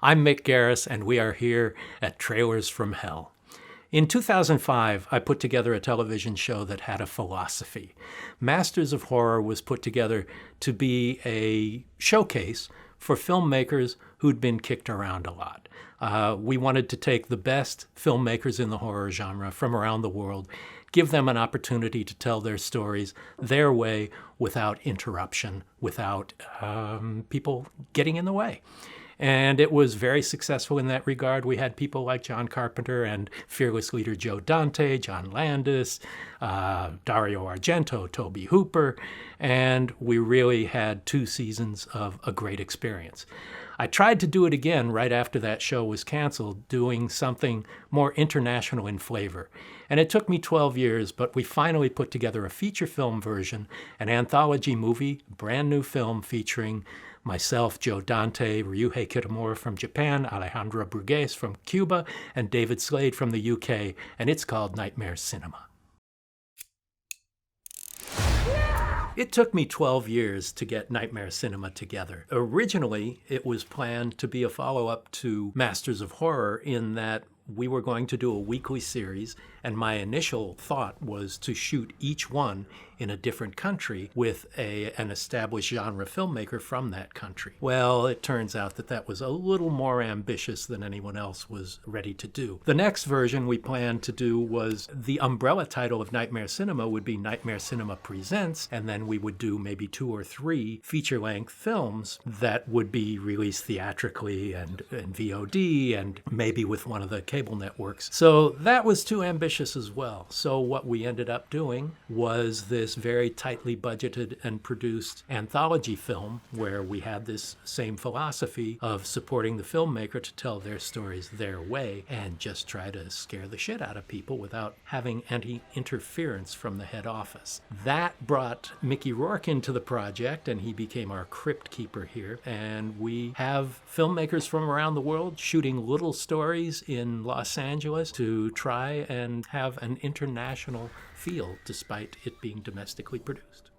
I'm Mick Garris, and we are here at Trailers from Hell. In 2005, I put together a television show that had a philosophy. Masters of Horror was put together to be a showcase for filmmakers who'd been kicked around a lot. We wanted to take the best filmmakers in the horror genre from around the world, give them an opportunity to tell their stories their way without interruption, without people getting in the way. And it was very successful in that regard. We had people like John Carpenter and fearless leader Joe Dante, John Landis, Dario Argento, Tobe Hooper, and we really had 2 seasons of a great experience. I tried to do it again right after that show was canceled, doing something more international in flavor. And it took me 12 years, but we finally put together a feature film version, an anthology movie, brand new film featuring myself, Joe Dante, Ryuhei Kitamura from Japan, Alejandra Brugués from Cuba, and David Slade from the UK, and it's called Nightmare Cinema. It took me 12 years to get Nightmare Cinema together. Originally, it was planned to be a follow-up to Masters of Horror in that we were going to do a weekly series, and my initial thought was to shoot each one in a different country with an established genre filmmaker from that country. Well, it turns out that that was a little more ambitious than anyone else was ready to do. The next version we planned to do was the umbrella title of Nightmare Cinema would be Nightmare Cinema Presents, and then we would do maybe 2 or 3 feature-length films that would be released theatrically and VOD and maybe with one of the cable networks. So that was too ambitious as well. So what we ended up doing was this very tightly budgeted and produced anthology film where we had this same philosophy of supporting the filmmaker to tell their stories their way and just try to scare the shit out of people without having any interference from the head office. That brought Mickey Rourke into the project, and he became our crypt keeper here. And we have filmmakers from around the world shooting little stories in Los Angeles to try and have an international feel despite it being domestically produced.